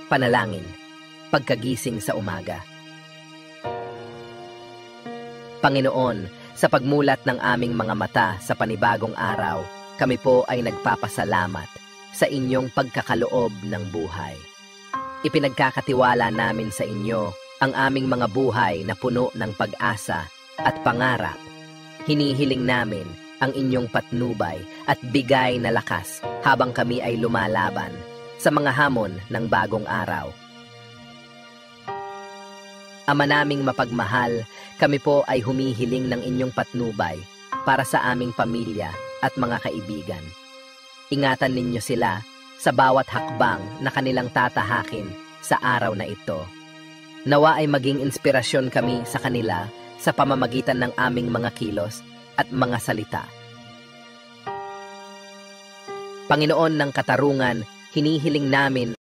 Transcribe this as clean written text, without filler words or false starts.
Panalangin, pagkagising sa umaga. Panginoon, sa pagmulat ng aming mga mata sa panibagong araw, kami po ay nagpapasalamat sa inyong pagkakaloob ng buhay. Ipinagkakatiwala namin sa inyo ang aming mga buhay na puno ng pag-asa at pangarap. Hinihiling namin ang inyong patnubay at bigay na lakas habang kami ay lumalaban sa mga hamon ng bagong araw. Ama naming mapagmahal, kami po ay humihiling ng inyong patnubay para sa aming pamilya at mga kaibigan. Ingatan ninyo sila sa bawat hakbang na kanilang tatahakin sa araw na ito. Nawa ay maging inspirasyon kami sa kanila sa pamamagitan ng aming mga kilos at mga salita. Panginoon ng katarungan, hinihiling namin